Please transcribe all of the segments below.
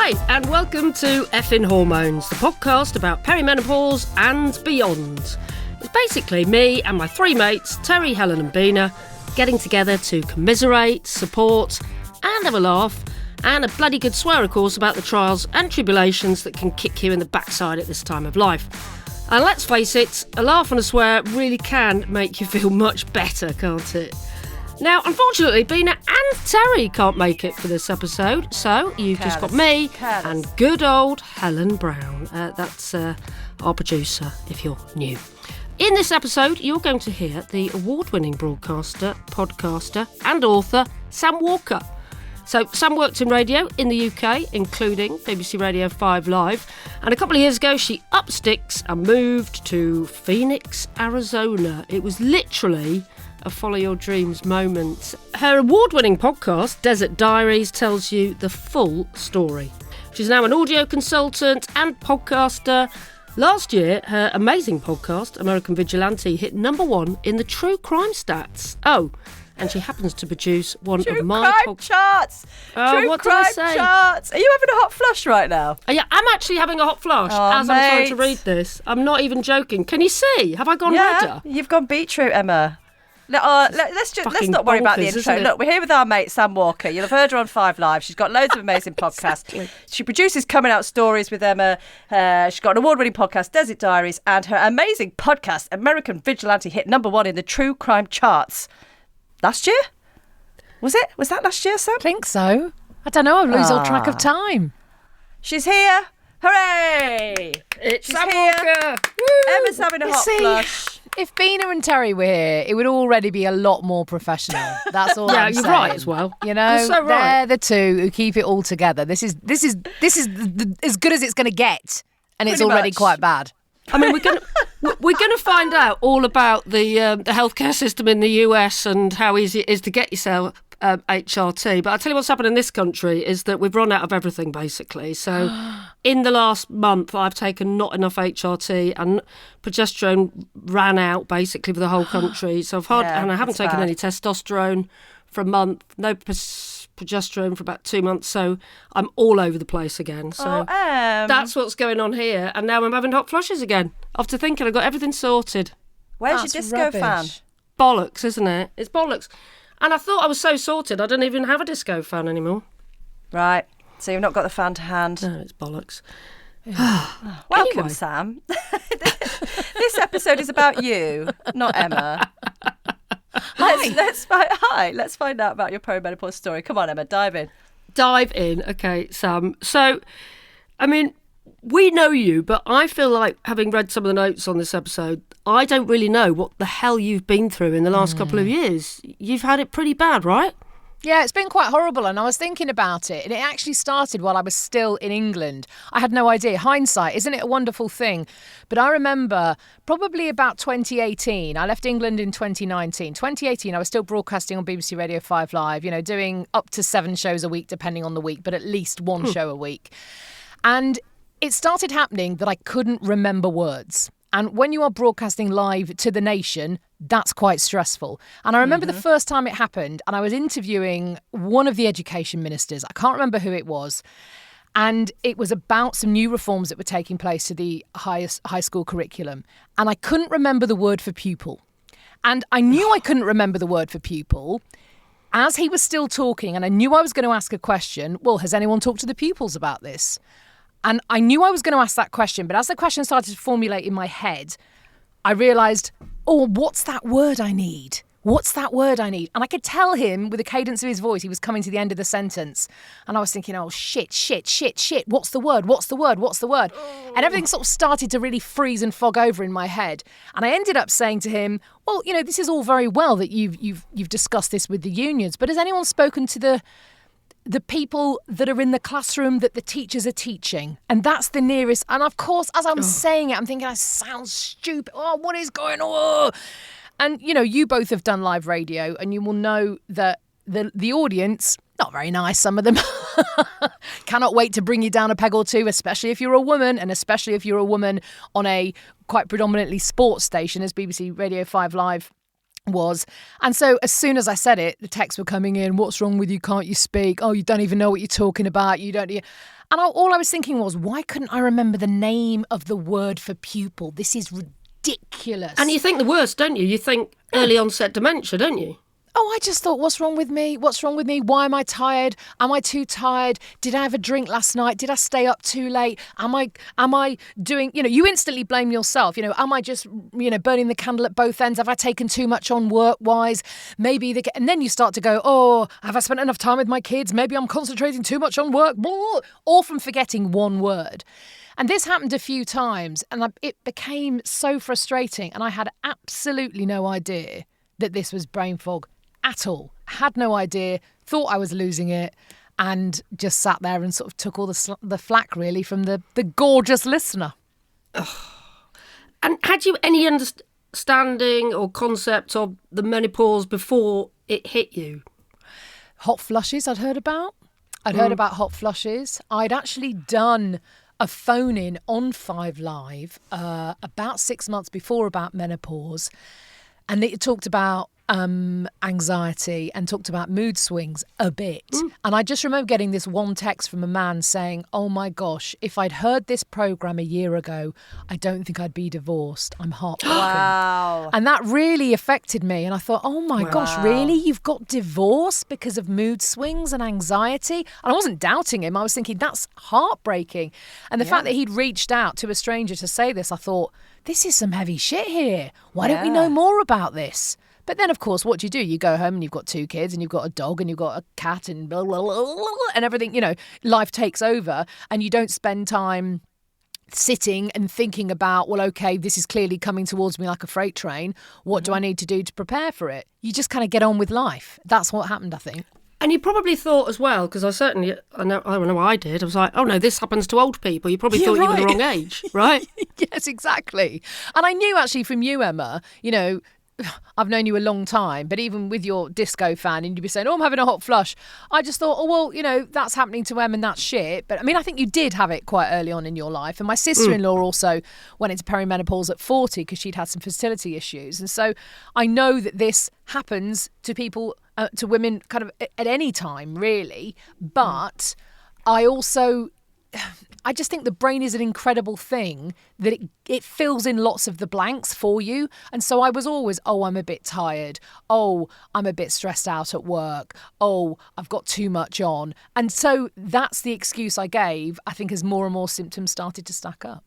Hi, and welcome to Effin Hormones, the podcast about perimenopause and beyond. It's basically me and my three mates, Terry, Helen and Bina, getting together to commiserate, support and have a laugh, and a bloody good swear, of course, about the trials and tribulations that can kick you in the backside at this time of life. And let's face it, a laugh and a swear really can make you feel much better, can't it? Now, unfortunately, Bina and Terry can't make it for this episode, so you've just got me and good old Helen Brown. That's our producer, if you're new. In this episode, you're going to hear the award-winning broadcaster, podcaster and author, Sam Walker. So Sam worked in radio in the UK, including BBC Radio 5 Live, and a couple of years ago she upped sticks and moved to Phoenix, Arizona. It was literally a follow your dreams moment. Her award-winning podcast, Desert Diaries, tells you the full story. She's now an audio consultant and podcaster. Last year, her amazing podcast, American Vigilante, hit #1 in the true crime stats. Oh, and she happens to produce one of my crime charts. True crime charts. Are you having a hot flush right now? Yeah, I'm actually having a hot flush as I'm trying to read this. I'm not even joking. Can you see? Have I gone redder? You've gone beetroot, Emma. Let's not worry about the intro. Look, we're here with our mate Sam Walker. You'll have heard her on 5 Live. She's got loads of amazing podcasts. Exactly. She produces Coming Out Stories with Emma. She's got an award-winning podcast, Desert Diaries, and her amazing podcast, American Vigilante, hit #1 in the true crime charts. Last year? Was it? Was that last year, Sam? I think so. I don't know. I lose all track of time. She's here. Hooray! It's She's Sam here. Walker. Woo! Emma's having a hot flush. If Bina and Terry were here, it would already be a lot more professional. That's all I'm saying. Yeah, you're right as well. You know, you're so right. They're the two who keep it all together. This is as good as it's going to get, and it's already quite bad. I mean, we're gonna find out all about the healthcare system in the US and how easy it is to get yourself HRT. But I'll tell you what's happened in this country is that we've run out of everything, basically. So in the last month, I've taken not enough HRT and progesterone ran out, basically, for the whole country. So and I haven't taken any testosterone for a month, no progesterone for about 2 months. So I'm all over the place again. So that's what's going on here. And now I'm having hot flushes again. After thinking I've got everything sorted. Where's your disco fan? Bollocks, isn't it? It's bollocks. And I thought I was so sorted, I don't even have a disco fan anymore. Right. So you've not got the fan to hand? No, it's bollocks. Welcome, Anyway. Sam. This episode is about you, not Emma. Let's find out about your perimenopause story. Come on, Emma, dive in. Okay, Sam. So, I mean, we know you, but I feel like, having read some of the notes on this episode, I don't really know what the hell you've been through in the last couple of years. You've had it pretty bad, right? Yeah, it's been quite horrible, and I was thinking about it, and it actually started while I was still in England. I had no idea. Hindsight, isn't it a wonderful thing? But I remember probably about 2018. I left England in 2019. 2018, I was still broadcasting on BBC Radio 5 Live, doing up to 7 shows a week, depending on the week, but at least one show a week. And it started happening that I couldn't remember words. And when you are broadcasting live to the nation, that's quite stressful. And I remember the first time it happened, and I was interviewing one of the education ministers. I can't remember who it was. And it was about some new reforms that were taking place to the high school curriculum. And I couldn't remember the word for pupil. And I knew I couldn't remember the word for pupil as he was still talking. And I knew I was going to ask a question. Well, has anyone talked to the pupils about this? And I knew I was going to ask that question, but as the question started to formulate in my head, I realised, what's that word I need? What's that word I need? And I could tell him with the cadence of his voice, he was coming to the end of the sentence. And I was thinking, shit. What's the word? And everything sort of started to really freeze and fog over in my head. And I ended up saying to him, well, this is all very well that you've discussed this with the unions, but has anyone spoken to the people that are in the classroom that the teachers are teaching? And that's the nearest. And of course, as I'm saying it, I'm thinking, I sound stupid. What is going on? And, you both have done live radio, and you will know that the audience, not very nice, some of them, cannot wait to bring you down a peg or two, especially if you're a woman, and especially if you're a woman on a quite predominantly sports station, as BBC Radio 5 Live was. And so as soon as I said it, the texts were coming in. What's wrong with you? Can't you speak? Oh, you don't even know what you're talking about. You don't. And all I was thinking was, why couldn't I remember the name of the word for pupil? This is ridiculous. And you think the worst, don't you? You think early onset dementia, don't you? Oh, I just thought, what's wrong with me? What's wrong with me? Why am I tired? Am I too tired? Did I have a drink last night? Did I stay up too late? Am I doing, you instantly blame yourself. Am I just, burning the candle at both ends? Have I taken too much on work-wise? Maybe, and then you start to go, oh, have I spent enough time with my kids? Maybe I'm concentrating too much on work. All from forgetting one word. And this happened a few times, and it became so frustrating, and I had absolutely no idea that this was brain fog at all. Had no idea, thought I was losing it, and just sat there and sort of took all the flack, really, from the gorgeous listener. And had you any understanding or concept of the menopause before it hit you? Hot flushes I'd heard about. I'd heard about hot flushes. I'd actually done a phone-in on 5 Live about 6 months before about menopause, and it talked about anxiety and talked about mood swings a bit. And I just remember getting this one text from a man saying, oh my gosh, if I'd heard this programme a year ago, I don't think I'd be divorced. I'm heartbroken. Wow. And that really affected me. And I thought, oh my gosh, really? You've got divorced because of mood swings and anxiety? And I wasn't doubting him. I was thinking, that's heartbreaking. And the fact that he'd reached out to a stranger to say this, I thought, this is some heavy shit here. Why don't we know more about this? But then, of course, what do? You go home and you've got 2 kids and you've got a dog and you've got a cat and blah, blah, blah, blah, and everything, life takes over, and you don't spend time sitting and thinking about, well, OK, this is clearly coming towards me like a freight train. What do I need to do to prepare for it? You just kind of get on with life. That's what happened, I think. And you probably thought as well, because I know I did. I was like, oh no, this happens to old people. You probably thought you were the wrong age, right? Yes, exactly. And I knew actually from you, Emma, I've known you a long time, but even with your disco fan and you'd be saying, oh, I'm having a hot flush. I just thought, oh, well, that's happening to Em and that's shit. But I mean, I think you did have it quite early on in your life. And my sister-in-law also went into perimenopause at 40 because she'd had some fertility issues. And so I know that this happens to people, to women kind of at any time, really. But I just think the brain is an incredible thing that it fills in lots of the blanks for you. And so I was always, oh, I'm a bit tired. Oh, I'm a bit stressed out at work. Oh, I've got too much on. And so that's the excuse I gave, I think, as more and more symptoms started to stack up.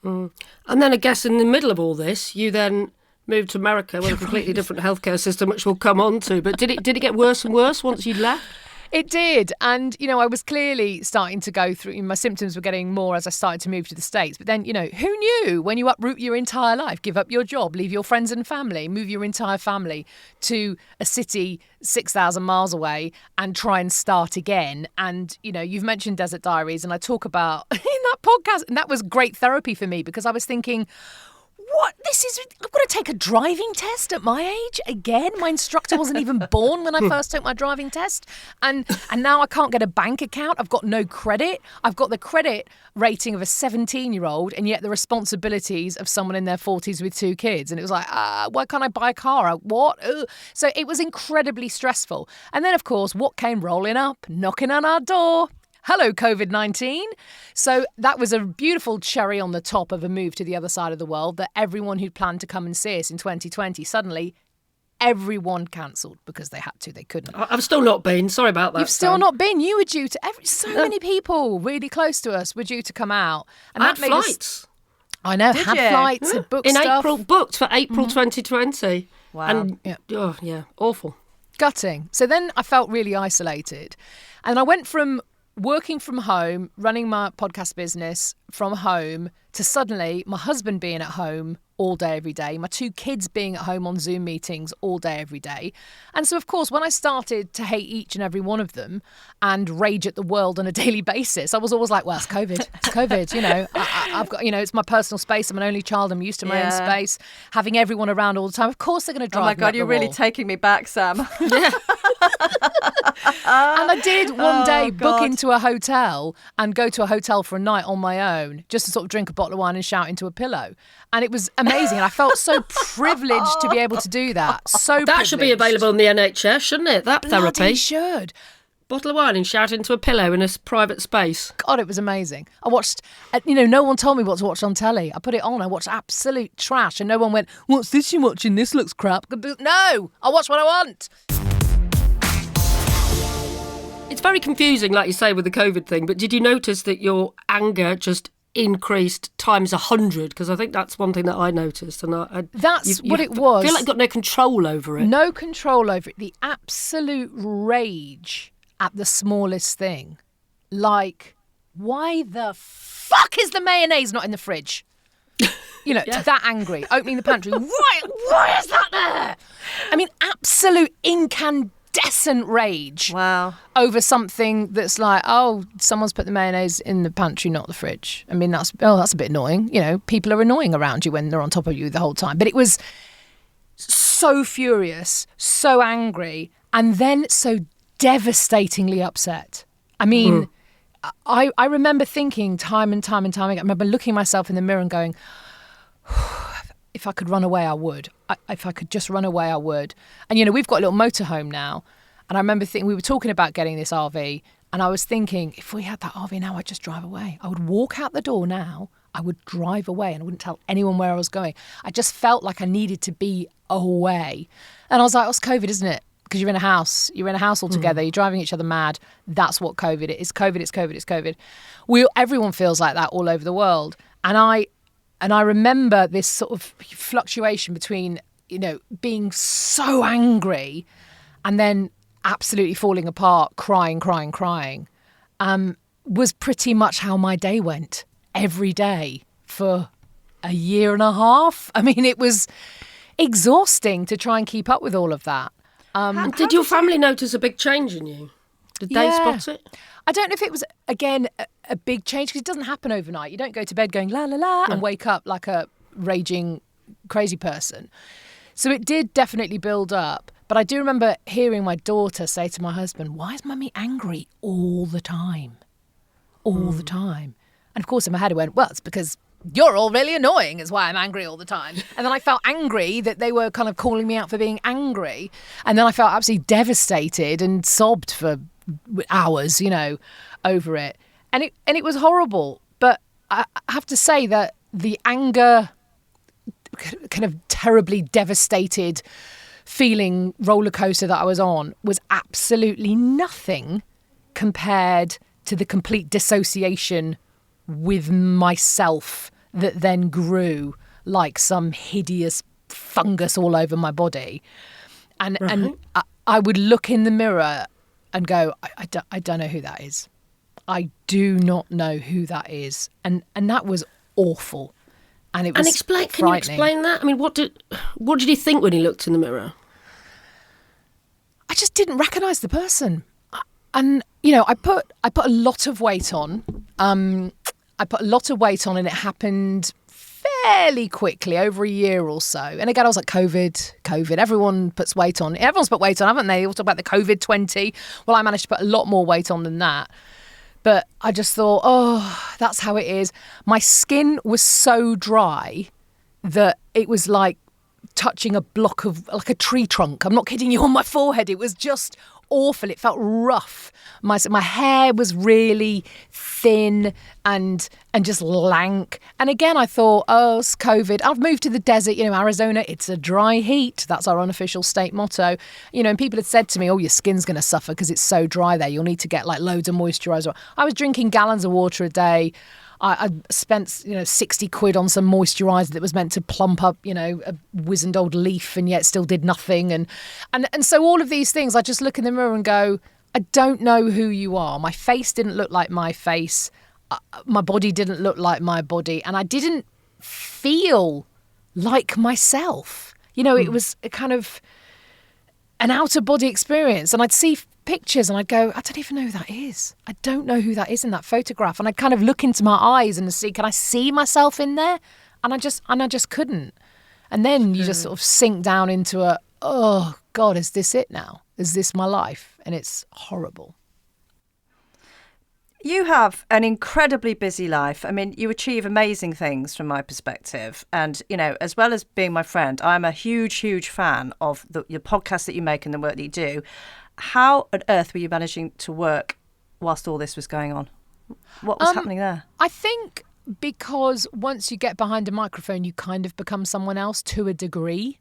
And then I guess in the middle of all this, you then moved to America with a completely different healthcare system, which we'll come on to. But did it get worse and worse once you left? It did. And, I was clearly starting to go through, my symptoms were getting more as I started to move to the States. But then, who knew when you uproot your entire life, give up your job, leave your friends and family, move your entire family to a city 6,000 miles away and try and start again. And, you've mentioned Desert Diaries, and I talk about in that podcast, and that was great therapy for me because I was thinking, what? I've got to take a driving test at my age again. My instructor wasn't even born when I first took my driving test. And now I can't get a bank account. I've got no credit. I've got the credit rating of a 17-year-old and yet the responsibilities of someone in their 40s with 2 kids. And it was like, why can't I buy a car? What? Ugh. So it was incredibly stressful. And then, of course, what came rolling up, knocking on our door? Hello, COVID-19. So that was a beautiful cherry on the top of a move to the other side of the world that everyone who'd planned to come and see us in 2020, suddenly everyone cancelled because they had to. They couldn't. I've still not been. Sorry about that. You've still not been. You were due to... many people really close to us were due to come out. And I that had made flights. I know. Had flights, had booked in stuff. April, booked for April 2020. Wow. And, awful. Gutting. So then I felt really isolated. And I went from working from home, running my podcast business from home, to suddenly my husband being at home all day, every day, my 2 kids being at home on Zoom meetings all day, every day. And so, of course, when I started to hate each and every one of them and rage at the world on a daily basis, I was always like, well, it's COVID. It's COVID, I've got, it's my personal space. I'm an only child. I'm used to my own space. Having everyone around all the time. Of course they're going to drive me up the you're really wall. taking me back, Sam. Yeah. And I did one day book God. into a hotel and go to a hotel for a night on my own, just to sort of drink a bottle of wine and shout into a pillow. And it was amazing. And I felt so privileged to be able to do that. That should be available on the NHS, shouldn't it? That therapy. Bloody should. Bottle of wine and shout into a pillow in a private space. God, it was amazing. I watched, no one told me what to watch on telly. I put it on, I watched absolute trash, and no one went, what's this you're watching? This looks crap. No, I watch what I want. It's very confusing, like you say, with the COVID thing, but did you notice that your anger just increased times 100? Because I think that's one thing that I noticed. And That's what it was. I feel like you've got no control over it. No control over it. The absolute rage at the smallest thing. Like, why the fuck is the mayonnaise not in the fridge? That angry. Opening the pantry. Why is that there? I mean, absolute incandescent rage. Wow. Over something that's like, oh, someone's put the mayonnaise in the pantry, not the fridge. I mean, that's a bit annoying. People are annoying around you when they're on top of you the whole time. But it was so furious, so angry, and then so devastatingly upset. I mean, I remember thinking time and time again, I remember looking myself in the mirror and going, if I could run away, I would. If I could just run away, I would. And, we've got a little motorhome now. And I remember thinking, we were talking about getting this RV. And I was thinking, if we had that RV now, I'd just drive away. I would walk out the door now. I would drive away and I wouldn't tell anyone where I was going. I just felt like I needed to be away. And I was like, it's COVID, isn't it? Because you're in a house all together, you're driving each other mad. That's what COVID is. It's COVID. Everyone feels like that all over the world. And I remember this sort of fluctuation between, being so angry and then absolutely falling apart, crying, was pretty much how my day went every day for a year and a half. I mean, it was exhausting to try and keep up with all of that. Did your family notice a big change in you? Did they spot it? I don't know if it was, again, a big change, because it doesn't happen overnight. You don't go to bed going la la la and wake up like a raging crazy person. So it did definitely build up. But I do remember hearing my daughter say to my husband, why is mummy angry all the time? All the time. And of course in my head I went, well, it's because you're all really annoying is why I'm angry all the time. And then I felt angry that they were kind of calling me out for being angry. And then I felt absolutely devastated and sobbed for hours, over it. And it was horrible. But I have to say that the anger, kind of terribly devastated feeling roller coaster that I was on was absolutely nothing compared to the complete dissociation with myself that then grew like some hideous fungus all over my body. And I would look in the mirror and go, I don't know who that is. I do not know who that is. And that was awful. And it was can you explain that? I mean, what did he think when he looked in the mirror? I just didn't recognise the person. And, I put a lot of weight on. I put a lot of weight on and it happened fairly quickly, over a year or so. And again, I was like, COVID. Everyone puts weight on. Everyone's put weight on, haven't they? They all talk about the COVID-20. Well, I managed to put a lot more weight on than that. But I just thought, oh, that's how it is. My skin was so dry that it was like touching a block of, like a tree trunk. I'm not kidding you, on my forehead. It was just awful. It felt rough. My hair was really thin and just lank. And again, I thought, oh, it's COVID. I've moved to the desert, Arizona. It's a dry heat. That's our unofficial state motto. And people had said to me, oh, your skin's going to suffer because it's so dry there. You'll need to get like loads of moisturiser. I was drinking gallons of water a day. I spent, 60 quid on some moisturiser that was meant to plump up, a wizened old leaf, and yet still did nothing. And so all of these things, I just look in the mirror and go, I don't know who you are. My face didn't look like my face. My body didn't look like my body. And I didn't feel like myself. It was a kind of an outer body experience. And I'd see pictures and I'd go, I don't even know who that is. I don't know who that is in that photograph. And I'd kind of look into my eyes and see, can I see myself in there? And I just couldn't. And then you just sort of sink down into oh God, is this it now? Is this my life? And it's horrible. You have an incredibly busy life. I mean, you achieve amazing things from my perspective. And, you know, as well as being my friend, I'm a huge, huge fan of your podcast that you make and the work that you do. How on earth were you managing to work whilst all this was going on? What was happening there? I think because once you get behind a microphone, you kind of become someone else to a degree.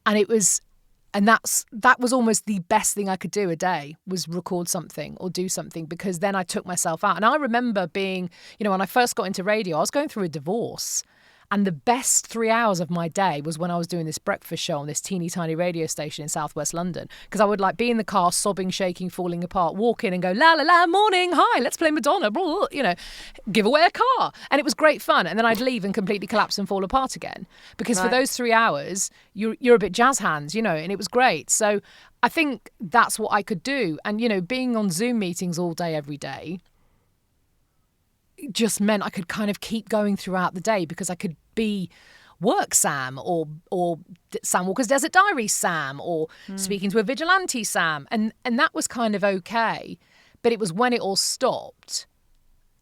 And that was almost the best thing I could do a day, was record something or do something, because then I took myself out. And I remember being, you know, when I first got into radio, I was going through a divorce. And the best 3 hours of my day was when I was doing this breakfast show on this teeny tiny radio station in southwest London. Because I would like be in the car, sobbing, shaking, falling apart, walk in and go, la, la, la, morning, hi, let's play Madonna, blah, blah, you know, give away a car. And it was great fun. And then I'd leave and completely collapse and fall apart again. Because for those 3 hours, you're a bit jazz hands, you know, and it was great. So I think that's what I could do. And, you know, being on Zoom meetings all day, every day, just meant I could kind of keep going throughout the day, because I could be work Sam or Sam Walker's Desert Diaries Sam or speaking to a vigilante Sam. And that was kind of okay. But it was when it all stopped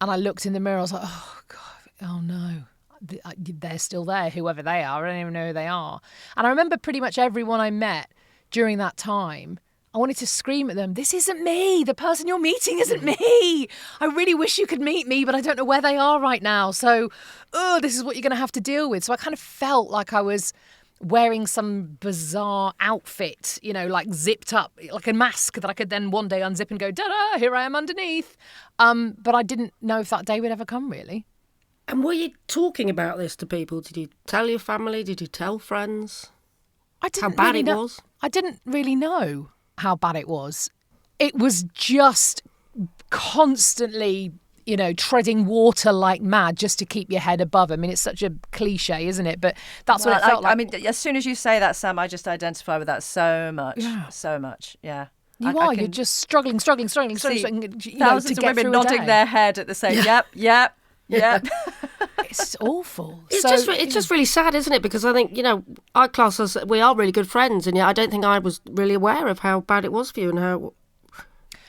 and I looked in the mirror, I was like, oh, God, oh no, they're still there, whoever they are. I don't even know who they are. And I remember pretty much everyone I met during that time, I wanted to scream at them, this isn't me. The person you're meeting isn't me. I really wish you could meet me, but I don't know where they are right now. So, this is what you're going to have to deal with. So I kind of felt like I was wearing some bizarre outfit, you know, like zipped up, like a mask that I could then one day unzip and go, da-da, here I am underneath. But I didn't know if that day would ever come, really. And were you talking about this to people? Did you tell your family? Did you tell friends? I didn't how bad really it know. was? I didn't really know how bad it was. It was just constantly, you know, treading water like mad just to keep your head above. I mean, it's such a cliche, isn't it? But that's what it felt like. I mean, as soon as you say that, Sam, I just identify with that so much. Yeah. So much, yeah. You're just struggling, you know, thousands to of get women through a nodding day. their head at the same, yep. It's awful. It's just really sad, isn't it? Because I think, you know, I class us, we are really good friends, and yet I don't think I was really aware of how bad it was for you and how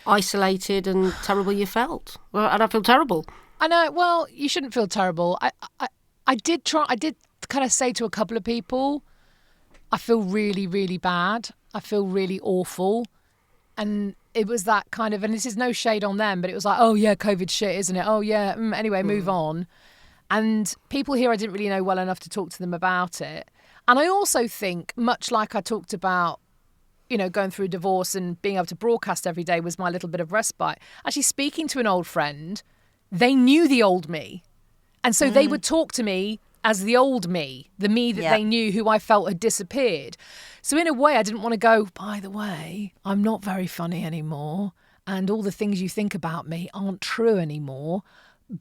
isolated and terrible you felt. Well, and I feel terrible. I know. Well, you shouldn't feel terrible. I did kind of say to a couple of people, I feel really, really bad. I feel really awful. And it was that kind of, and this is no shade on them, but it was like, oh yeah, COVID shit, isn't it? Oh yeah, anyway, move on. And people here I didn't really know well enough to talk to them about it. And I also think, much like I talked about, you know, going through a divorce and being able to broadcast every day was my little bit of respite. Actually speaking to an old friend, they knew the old me. And so they would talk to me as the old me, the me that they knew, who I felt had disappeared. So in a way, I didn't want to go, by the way, I'm not very funny anymore. And all the things you think about me aren't true anymore.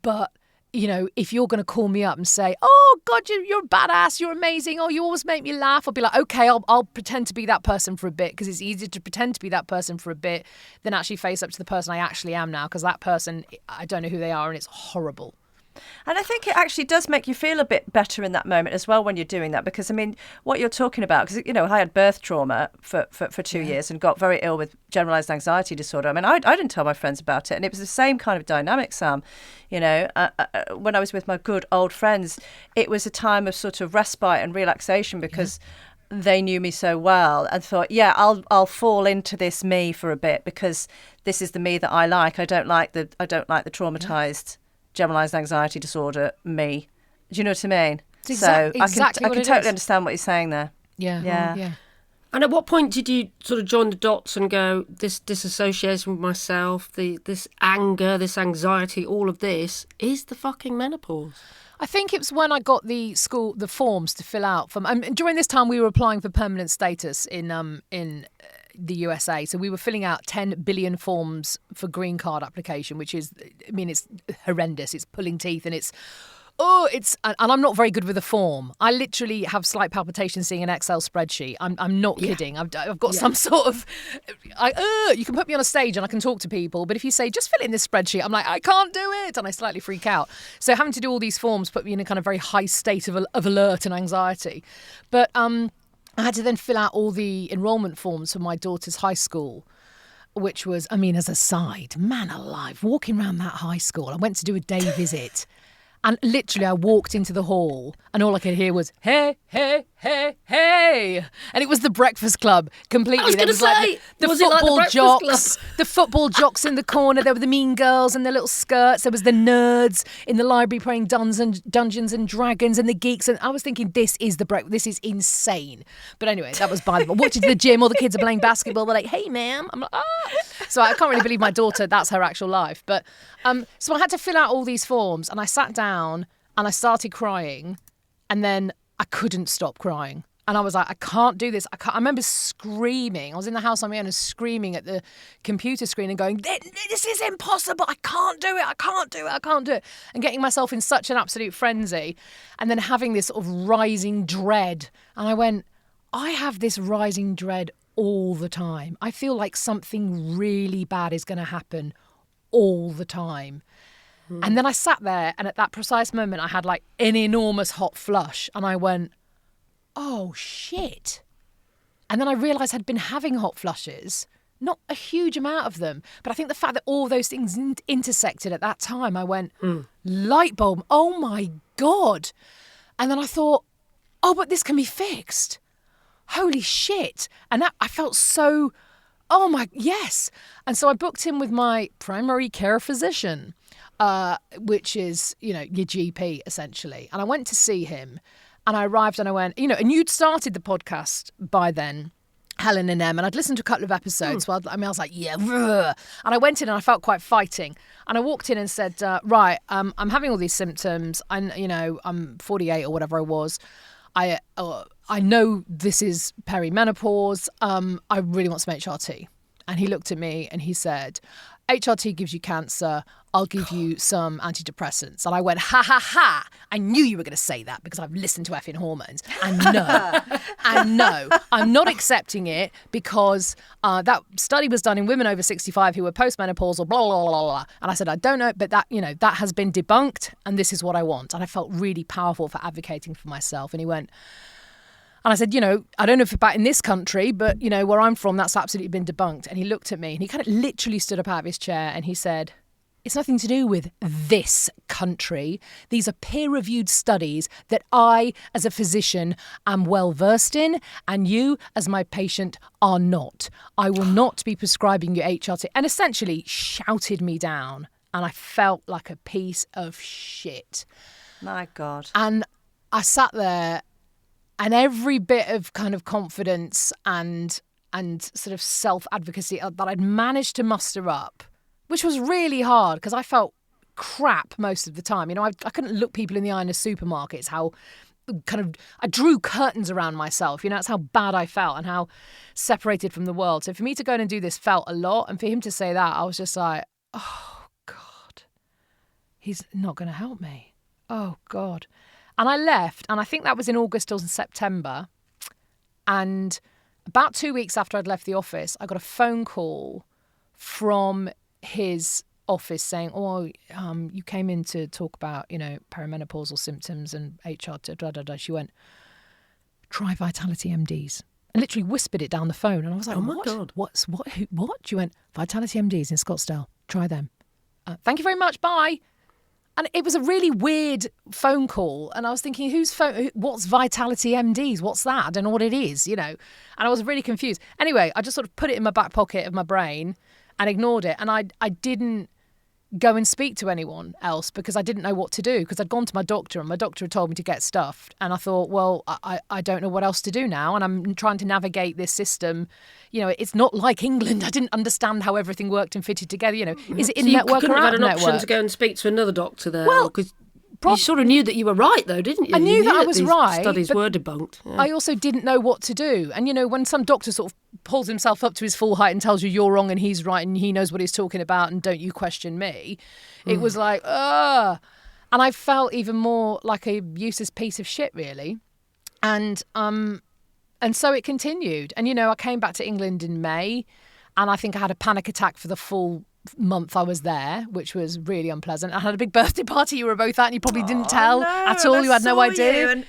But, you know, if you're going to call me up and say, oh, God, you're a badass, you're amazing, oh, you always make me laugh, I'll be like, okay, I'll pretend to be that person for a bit, because it's easier to pretend to be that person for a bit than actually face up to the person I actually am now, because that person, I don't know who they are, and it's horrible. And I think it actually does make you feel a bit better in that moment as well when you're doing that, because, I mean, what you're talking about, because, you know, I had birth trauma for 2 years and got very ill with generalised anxiety disorder. I mean, I didn't tell my friends about it, and it was the same kind of dynamic, Sam. You know, when I was with my good old friends, it was a time of sort of respite and relaxation, because they knew me so well and thought, yeah, I'll fall into this me for a bit, because this is the me that I like. I don't like the traumatised generalised anxiety disorder me. Do you know what I mean? Exactly I can what it totally is. understand what you're saying there. Yeah. And at what point did you sort of join the dots and go, this disassociation with myself, this anger, this anxiety, all of this is the fucking menopause? I think it was when I got the forms to fill out. During this time, we were applying for permanent status in the USA. So we were filling out 10 billion forms for green card application, which is, I mean, it's horrendous. It's pulling teeth, and and I'm not very good with a form. I literally have slight palpitations seeing an Excel spreadsheet. I'm not kidding. I've got some sort of, you can put me on a stage and I can talk to people, but if you say, just fill in this spreadsheet, I'm like, I can't do it. And I slightly freak out. So having to do all these forms put me in a kind of very high state of alert and anxiety. But, I had to then fill out all the enrolment forms for my daughter's high school, which was, I mean, as a side, man alive, walking around that high school. I went to do a day visit. And literally, I walked into the hall and all I could hear was, hey, hey, hey, hey. And it was the Breakfast Club completely. I was going to say, the was it like the football Breakfast jocks, Club? the football jocks in the corner. There were the mean girls in their little skirts. There was the nerds in the library playing Dungeons and Dragons and the geeks. And I was thinking, this is insane. But anyway, that was by the way. Walked into the gym, all the kids are playing basketball. They're like, hey, ma'am. I'm like, ah. So I can't really believe my daughter, that's her actual life. But so I had to fill out all these forms and I sat down and I started crying and then I couldn't stop crying. And I was like, I can't do this. I remember screaming. I was in the house on my own and screaming at the computer screen and going, this is impossible. I can't do it. I can't do it. I can't do it. And getting myself in such an absolute frenzy and then having this sort of rising dread. And I went, I have this rising dread all the time. I feel like something really bad is going to happen all the time. And then I sat there and at that precise moment I had like an enormous hot flush and I went, oh shit. And then I realised I'd been having hot flushes, not a huge amount of them, but I think the fact that all those things intersected at that time, I went, light bulb, oh my God. And then I thought, oh, but this can be fixed. Holy shit. And that I felt so, oh my, yes. And so I booked in with my primary care physician, which is, you know, your GP essentially. And I went to see him and I arrived and I went, you know, and you'd started the podcast by then, Helen and Em, and I'd listened to a couple of episodes. So I was like, yeah. And I went in and I felt quite fighting. And I walked in and said, right, I'm having all these symptoms. And, you know, I'm 48 or whatever I was. I know this is perimenopause. I really want some HRT. And he looked at me and he said, HRT gives you cancer. I'll give you some antidepressants. And I went, ha, ha, ha. I knew you were going to say that because I've listened to Effin Hormones. And no, I'm not accepting it because that study was done in women over 65 who were postmenopausal, blah, blah, blah, blah. And I said, I don't know, but that, you know, that has been debunked and this is what I want. And I felt really powerful for advocating for myself. And he went, and I said, you know, I don't know if about in this country, but, you know, where I'm from, that's absolutely been debunked. And he looked at me and he kind of literally stood up out of his chair and he said, it's nothing to do with this country. These are peer-reviewed studies that I, as a physician, am well-versed in, and you, as my patient, are not. I will not be prescribing you HRT. And essentially shouted me down. And I felt like a piece of shit. My God. And I sat there and every bit of kind of confidence and sort of self-advocacy that I'd managed to muster up, which was really hard because I felt crap most of the time. You know, I couldn't look people in the eye in a supermarket. It's how kind of I drew curtains around myself. You know, that's how bad I felt and how separated from the world. So for me to go in and do this felt a lot. And for him to say that, I was just like, oh, God, he's not going to help me. Oh, God. And I left, and I think that was in August or September. And about 2 weeks after I'd left the office, I got a phone call from his office saying, oh, you came in to talk about, you know, perimenopausal symptoms and HR, She went, try Vitality MDs. And literally whispered it down the phone. And I was like, oh my what? God. What? She went, Vitality MDs in Scottsdale. Try them. Thank you very much. Bye. And it was a really weird phone call. And I was thinking, what's Vitality MDs? What's that? I don't know what it is, you know. And I was really confused. Anyway, I just sort of put it in my back pocket of my brain and ignored it. And I didn't go and speak to anyone else because I didn't know what to do because I'd gone to my doctor and my doctor had told me to get stuffed. And I thought, well, I don't know what else to do now. And I'm trying to navigate this system. You know, it's not like England. I didn't understand how everything worked and fitted together. You know, is it in network or out of network? You couldn't have had an option to go and speak to another doctor there. Well, because you sort of knew that you were right, though, didn't you? I knew that I was these right. Studies were debunked. Yeah. I also didn't know what to do. And, you know, when some doctor sort of pulls himself up to his full height and tells you you're wrong and he's right and he knows what he's talking about and don't you question me, it was like, ugh. And I felt even more like a useless piece of shit, really. And so it continued. And, you know, I came back to England in May and I think I had a panic attack for the full month I was there, which was really unpleasant. I had a big birthday party you were both at and you probably didn't tell at all. You had no idea.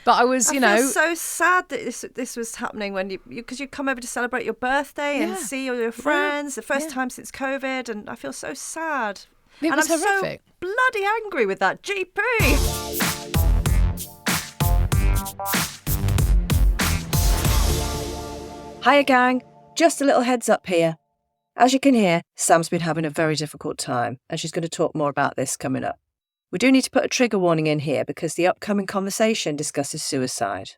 But I was, I feel so sad that this was happening when because you come over to celebrate your birthday and see all your friends, the first time since COVID, and I feel so sad. It was horrific. So bloody angry with that GP. Hiya gang, just a little heads up here. As you can hear, Sam's been having a very difficult time, and she's going to talk more about this coming up. We do need to put a trigger warning in here because the upcoming conversation discusses suicide.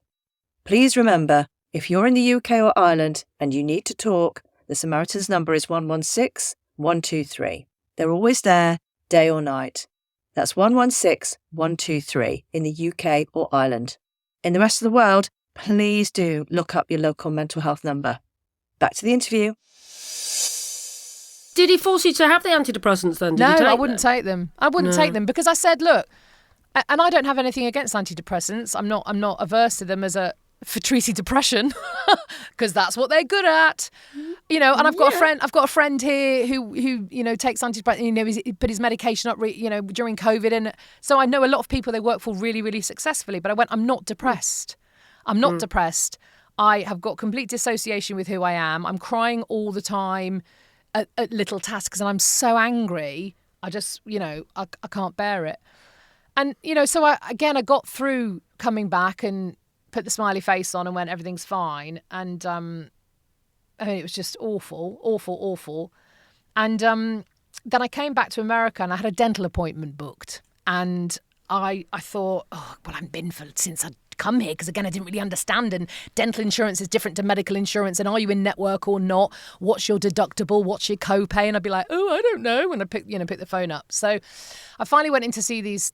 Please remember, if you're in the UK or Ireland and you need to talk, the Samaritans number is 116 123. They're always there, day or night. That's 116 123 in the UK or Ireland. In the rest of the world, please do look up your local mental health number. Back to the interview. Did he force you to have the antidepressants then? No, I wouldn't take them. I wouldn't take them because I said, look, and I don't have anything against antidepressants. I'm not averse to them for treating depression because that's what they're good at. You know, and I've got a friend here who takes antidepressants, he put his medication up during COVID, and so I know a lot of people they work for really, really successfully, but I'm not depressed. I'm not depressed. I have got complete dissociation with who I am. I'm crying all the time at little tasks, and I'm so angry. I just, I can't bear it. And, so I got through coming back and put the smiley face on and went, everything's fine. And it was just awful, awful, awful. And then I came back to America and I had a dental appointment booked. And I thought, I've been since I'd come here because, again, I didn't really understand. And dental insurance is different to medical insurance. And are you in network or not? What's your deductible? What's your copay? And I'd be like, I don't know. When I pick the phone up. So I finally went in to see this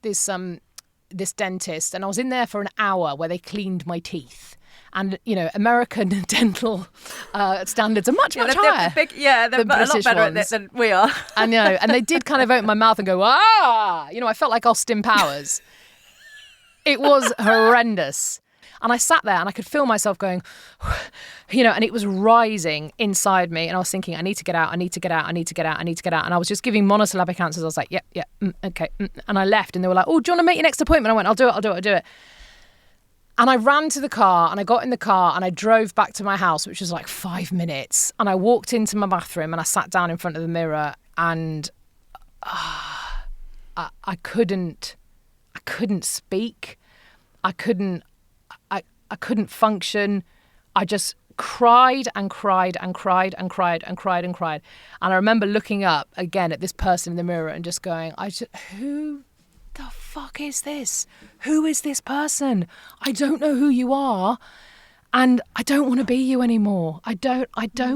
dentist, and I was in there for an hour where they cleaned my teeth. And, American dental standards are much higher. They're a lot better at this than we are. I know. And they did kind of open my mouth and go, I felt like Austin Powers. It was horrendous. And I sat there and I could feel myself going, and it was rising inside me. And I was thinking, I need to get out, I need to get out, I need to get out, I need to get out. And I was just giving monosyllabic answers. I was like, okay. And I left and they were like, do you want to make your next appointment? I went, I'll do it. And I ran to the car and I got in the car and I drove back to my house, which was like 5 minutes. And I walked into my bathroom and I sat down in front of the mirror and I couldn't speak. I couldn't function. I just cried and cried and cried and cried and cried and cried. And I remember looking up again at this person in the mirror and just going, who the fuck is this? Who is this person? I don't know who you are. And I don't want to be you anymore. I don't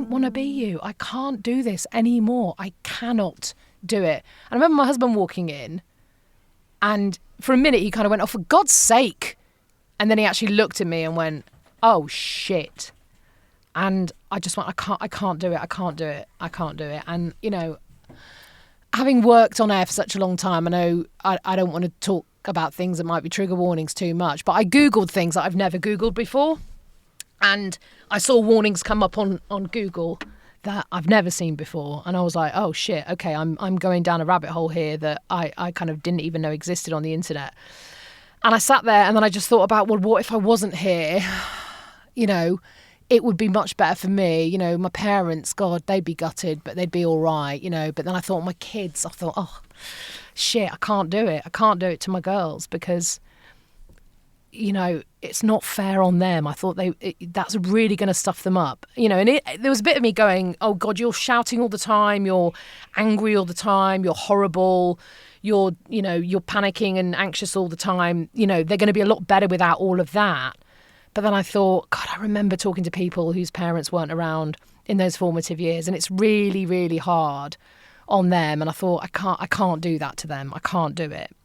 want to be you. I can't do this anymore. I cannot do it. And I remember my husband walking in, and for a minute he kind of went, for God's sake. And then he actually looked at me and went, oh shit. And I just went, I can't do it. And, having worked on air for such a long time, I know I don't want to talk about things that might be trigger warnings too much, but I Googled things that I've never Googled before. And I saw warnings come up on Google that I've never seen before. And I was like, oh shit, okay, I'm going down a rabbit hole here that I kind of didn't even know existed on the internet. And I sat there and then I just thought about, well, what if I wasn't here? It would be much better for me. My parents, God, they'd be gutted, but they'd be all right, But then I thought, my kids, oh, shit, I can't do it. I can't do it to my girls because, it's not fair on them. I thought that's really going to stuff them up, and there was a bit of me going, oh God, you're shouting all the time. You're angry all the time. You're horrible. You're panicking and anxious all the time. They're going to be a lot better without all of that. But then I thought, God, I remember talking to people whose parents weren't around in those formative years, and it's really, really hard on them. And I thought, I can't do that to them. I can't do it.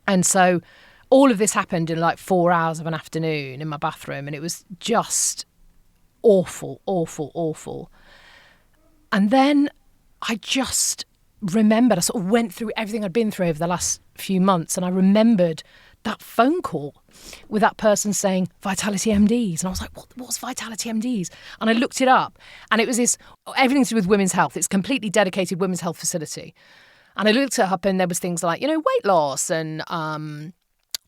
And so all of this happened in like 4 hours of an afternoon in my bathroom, and it was just awful, awful, awful. And then I just remembered, I sort of went through everything I'd been through over the last few months, and I remembered that phone call with that person saying Vitality MDs. And I was like, what's Vitality MDs? And I looked it up, and it was everything to do with women's health. It's a completely dedicated women's health facility. And I looked it up, and there was things like, weight loss and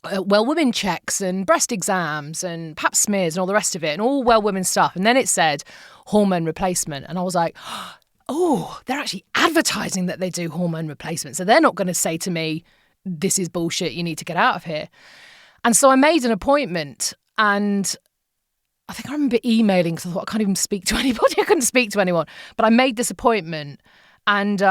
women checks and breast exams and pap smears and all the rest of it, and all women stuff. And then it said hormone replacement. And I was like, oh, they're actually advertising that they do hormone replacement. So they're not going to say to me, this is bullshit, you need to get out of here. And so I made an appointment, and I think I remember emailing because I thought I can't even speak to anybody. I couldn't speak to anyone. But I made this appointment and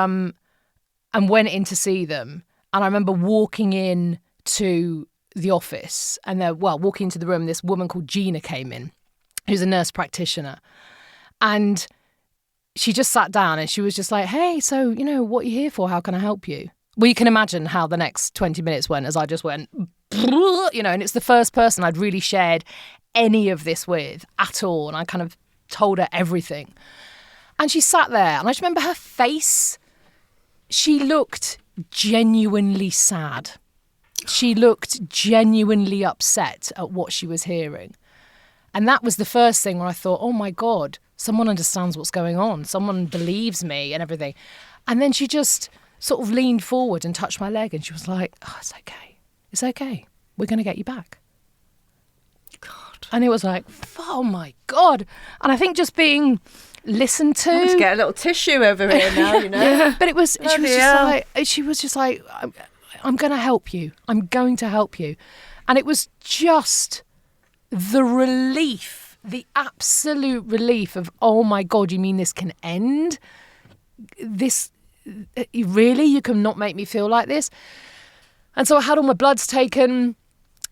went in to see them. And I remember walking in to the office and walking into the room, this woman called Gina came in, who's a nurse practitioner. And she just sat down and she was just like, hey, so, what are you here for? How can I help you? Well, you can imagine how the next 20 minutes went as I just went, and it's the first person I'd really shared any of this with at all. And I kind of told her everything. And she sat there and I just remember her face. She looked genuinely sad. She looked genuinely upset at what she was hearing. And that was the first thing where I thought, oh my God, someone understands what's going on. Someone believes me and everything. And then she just sort of leaned forward and touched my leg and she was like, oh, it's okay. It's okay. We're going to get you back. God. And it was like, oh my God. And I think just being listened to. I need to get a little tissue over here now, Yeah. But she was just like, I'm going to help you. I'm going to help you. And it was just the relief, the absolute relief of, oh my God, you mean this can end? This, really? You can not make me feel like this? And so I had all my bloods taken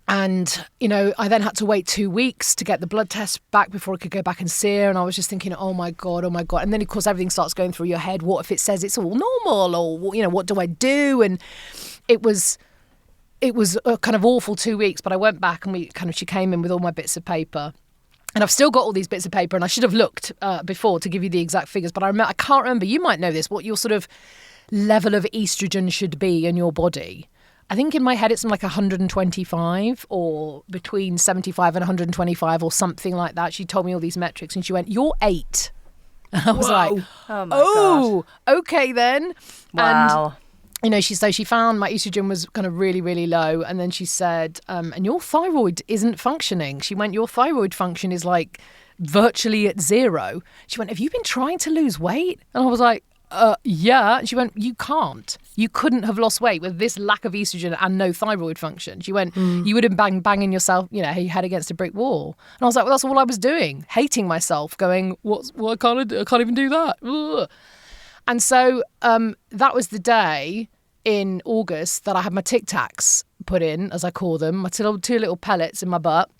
and, I then had to wait 2 weeks to get the blood test back before I could go back and see her. And I was just thinking, oh my God. And then, of course, everything starts going through your head. What if it says it's all normal? Or, what do I do? And it was a kind of awful 2 weeks, but I went back and she came in with all my bits of paper. And I've still got all these bits of paper, and I should have looked before to give you the exact figures, but I can't remember. You might know this, what your sort of level of estrogen should be in your body. I think in my head it's like 125 or between 75 and 125 or something like that. She told me all these metrics and she went, you're 8. And I was like, oh my God. Okay then. Wow. And she found my estrogen was kind of really, really low. And then she said, and your thyroid isn't functioning. She went, your thyroid function is like virtually at 0. She went, have you been trying to lose weight? And I was like, yeah. And she went, you can't. You couldn't have lost weight with this lack of estrogen and no thyroid function. She went, you would have been banging yourself, your head against a brick wall. And I was like, well, that's all I was doing. Hating myself, going, I can't even do that. Ugh. And so that was the day in August that I had my Tic Tacs put in, as I call them, my two little pellets in my butt,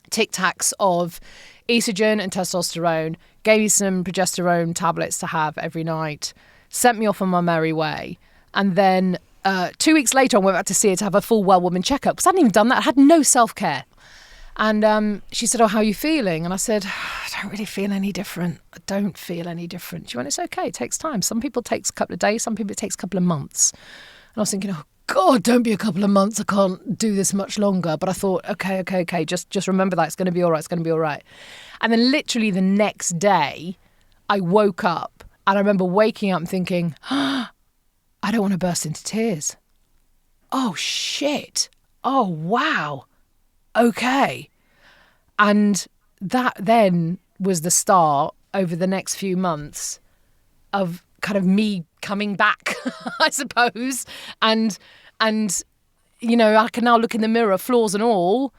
Tic Tacs of estrogen and testosterone, gave me some progesterone tablets to have every night, sent me off on my merry way. And then 2 weeks later, I went back to see her to have a full well-woman checkup because I hadn't even done that. I had no self-care. And she said, oh, how are you feeling? And I said, I don't really feel any different. I don't feel any different. She went, it's okay. It takes time. Some people it takes a couple of days. Some people it takes a couple of months. And I was thinking, oh, God, don't be a couple of months. I can't do this much longer. But I thought, okay. Just remember that. It's going to be all right. It's going to be all right. And then literally the next day, I woke up and I remember waking up and thinking, I don't want to burst into tears. Oh, shit. Oh, wow. Okay. And that then was the start over the next few months of kind of me coming back, I suppose. And I can now look in the mirror, flaws and all,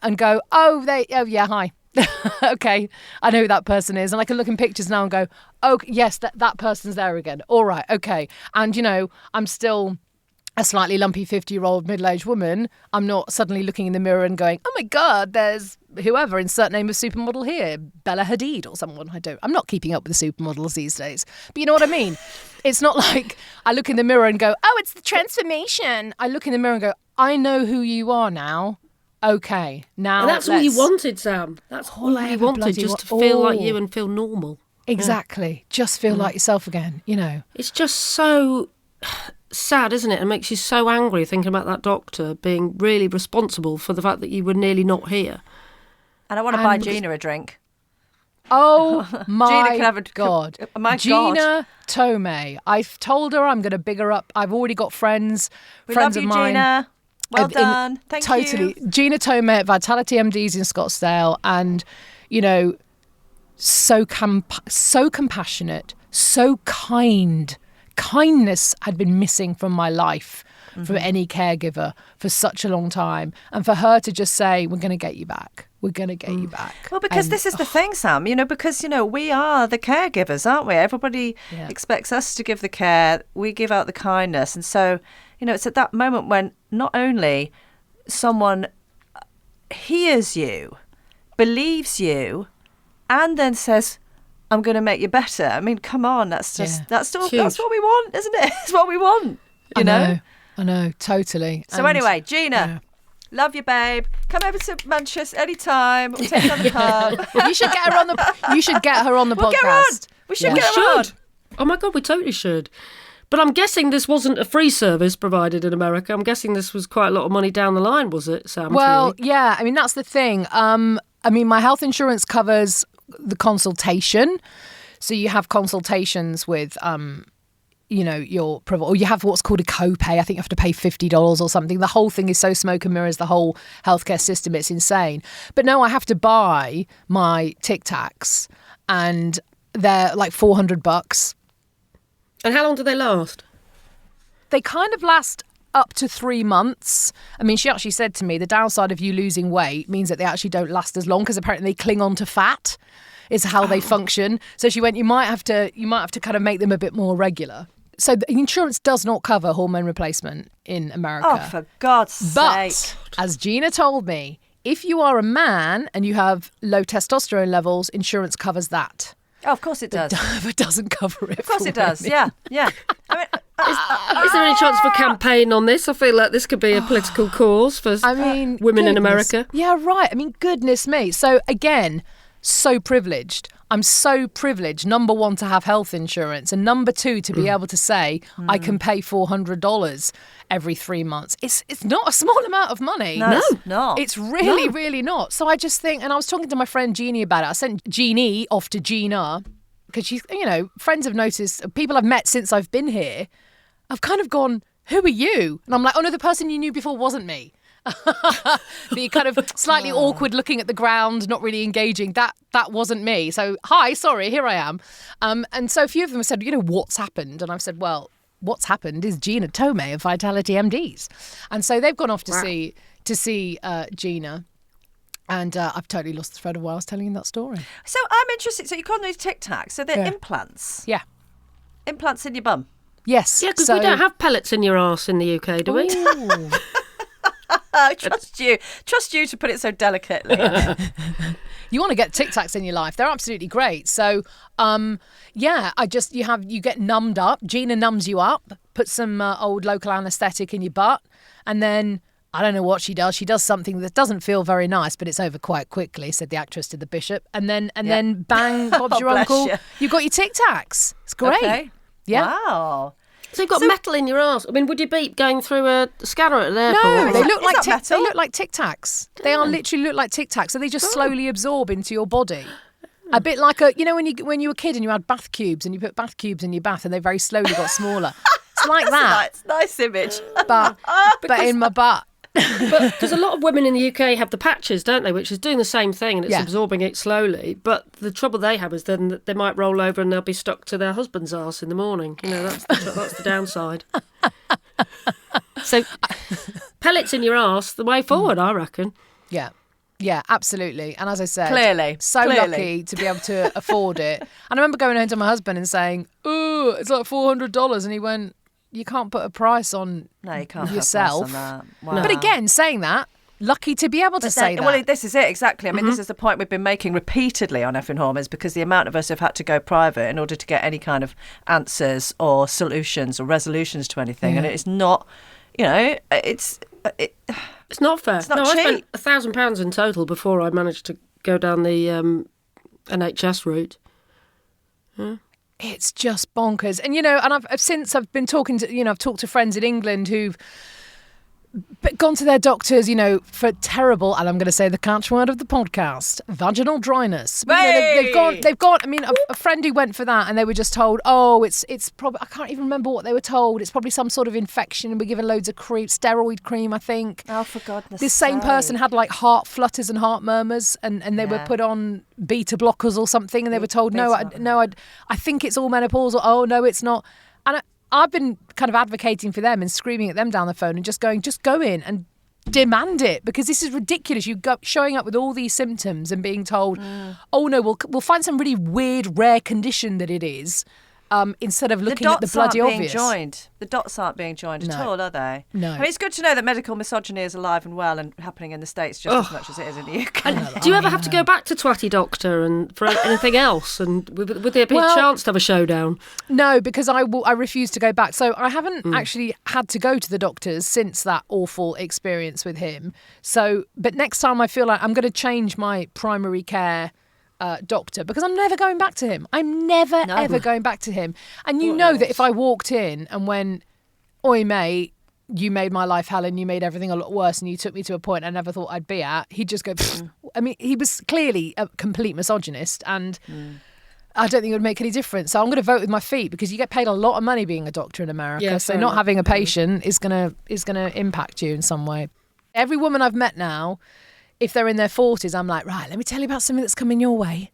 and go, oh yeah, hi. Okay, I know who that person is. And I can look in pictures now and go, oh, yes, that person's there again. All right, okay. And, I'm still a slightly lumpy 50-year-old middle-aged woman. I'm not suddenly looking in the mirror and going, oh my God, there's whoever, insert name of supermodel here, Bella Hadid or someone. I'm not keeping up with the supermodels these days. But you know what I mean? It's not like I look in the mirror and go, oh, it's the transformation. I look in the mirror and go, I know who you are now. Okay, now and that's all you wanted, Sam. That's all you wanted, just to feel like you and feel normal. Exactly. Yeah. Just feel like yourself again, It's just so sad, isn't it? It makes you so angry thinking about that doctor being really responsible for the fact that you were nearly not here. And I want to buy Gina a drink. Oh my Gina can have God. Gina Tomei. I've told her I'm going to big her up. I've already got friends love of you, mine. Gina. Well done. Thank you. Totally. Gina Tomei at Vitality MDs in Scottsdale, and, you know, so compassionate, so kind. Kindness had been missing from my life, from any caregiver for such a long time. And for her to just say, we're going to get you back. We're going to get you back. Well, because this is the thing, Sam, you know, because, you know, we are the caregivers, aren't we? Everybody expects us to give the care. We give out the kindness. And so, you know, it's at that moment when not only someone hears you, believes you, and then says, I'm going to make you better. I mean, come on, that's what we want, isn't it? It's what we want, you know? I know, totally. So anyway, Gina, love you, babe. Come over to Manchester anytime. We'll take her on the pub. You should get her on the. You should get her on the We'll podcast. get her on. We should get her on. Oh my God, we totally should. But I'm guessing this wasn't a free service provided in America. I'm guessing this was quite a lot of money down the line, was it, Sam? Well, yeah. I mean, that's the thing. I mean, my health insurance covers the consultation. So you have consultations with, you know, or you have what's called a copay. I think you have to pay $50 or something. The whole thing is so smoke and mirrors, the whole healthcare system. It's insane. But no, I have to buy my Tic Tacs, and they're like $400. And how long do they last? They kind of last up to 3 months. I mean, she actually said to me, the downside of you losing weight means that they actually don't last as long, because apparently they cling on to fat is how they function. So she went, you might have to kind of make them a bit more regular. So the insurance does not cover hormone replacement in America. Oh, for God's sake. But as Gina told me, if you are a man and you have low testosterone levels, insurance covers that. Oh, of course it does. But doesn't cover it. Of course it does. Yeah. I mean, Is there any chance for campaign on this? I feel like this could be a political cause for women in America. Yeah, right. I mean, goodness me. So again, so privileged. I'm so privileged, number one, to have health insurance, and number two, to be able to say I can pay $400 every 3 months. It's not a small amount of money. No, it's not. It's really, really not. So I just think, and I was talking to my friend Jeannie about it. I sent Jeannie off to Gina, because she's, you know, friends have noticed, people I've met since I've been here, I've kind of gone, who are you? And I'm like, oh no, the person you knew before wasn't me. The kind of slightly awkward looking at the ground, not really engaging, that wasn't me. So hi, sorry, here I am. And so a few of them have said, you know, what's happened? And I've said, well, what's happened is Gina Tomei of Vitality MDs. And so they've gone off to see Gina. And I've totally lost the thread of why I was telling you that story. So I'm interested. So you call these Tic Tacs. So they're implants. Yeah. Implants in your bum. Yes. Yeah, because we don't have pellets in your arse in the UK, do we? I trust you to put it so delicately. You want to get Tic Tacs in your life. They're absolutely great. So, you get numbed up. Gina numbs you up, puts some old local anaesthetic in your butt, and then I don't know what she does. She does something that doesn't feel very nice, but it's over quite quickly, said the actress to the bishop. And then bang, Bob's your uncle. You've got your Tic Tacs. It's great. Okay. Yeah. Wow. So you've got metal in your arse. I mean, would you be going through a scanner at an airport? No, they look like metal. they look like Tic Tacs. They are literally look like Tic Tacs. So they just slowly absorb into your body. A bit like when you were a kid and you had bath cubes and you put bath cubes in your bath and they very slowly got smaller. It's like that. It's a nice image. But in my butt. But because a lot of women in the UK have the patches, don't they, which is doing the same thing, and it's absorbing it slowly. But the trouble they have is then that they might roll over and they'll be stuck to their husband's arse in the morning. You know, that's the downside. So pellets in your arse, the way forward, I reckon. Yeah, absolutely. And as I said, Clearly. lucky to be able to afford it. And I remember going home to my husband and saying, "Oh, it's like $400," and he went, "You can't put a price on No, you can't yourself." put a price on that. Wow. But again, saying that, lucky to be able to say that. Well, this is it, exactly. I mean, this is the point we've been making repeatedly on Effin Hormones, because the amount of us have had to go private in order to get any kind of answers or solutions or resolutions to anything. And it's not, you know, it's not fair. It's not I cheap. spent £1,000 in total before I managed to go down the NHS route. It's just bonkers. And, you know, and I've been talking to, you know, I've talked to friends in England who've but gone to their doctors, for terrible, and I'm going to say the catchword of the podcast, vaginal dryness. But, they've gone. I mean, a friend who went for that, and they were just told, it's probably, I can't even remember what they were told. It's probably some sort of infection, and we're given loads of steroid cream, I think. Oh, for goodness This same sake. person had like heart flutters and heart murmurs, and they were put on beta blockers or something, and they were told, I think it's all menopausal. Oh, no, it's not. And I've been kind of advocating for them and screaming at them down the phone and just go in and demand it, because this is ridiculous. Showing up with all these symptoms and being told, oh no, we'll find some really weird, rare condition that it is, instead of looking at the bloody obvious. The dots aren't being joined at all, are they? No. I mean, it's good to know that medical misogyny is alive and well and happening in the States just as much as it is in the UK. And do you ever have to go back to Twatty Doctor and for anything else? And would there be a chance to have a showdown? No, because I refuse to go back. So I haven't actually had to go to the doctors since that awful experience with him. So, but next time I feel like I'm going to change my primary care doctor, because I'm never going back to him. I'm never, ever going back to him. And you know that if I walked in and went, oi mate, you made my life hell and you made everything a lot worse and you took me to a point I never thought I'd be at, he'd just go, I mean, he was clearly a complete misogynist, and I don't think it would make any difference. So I'm going to vote with my feet, because you get paid a lot of money being a doctor in America. Yeah, so not having a patient is going to impact you in some way. Every woman I've met now, if they're in their 40s, I'm like, right, let me tell you about something that's coming your way.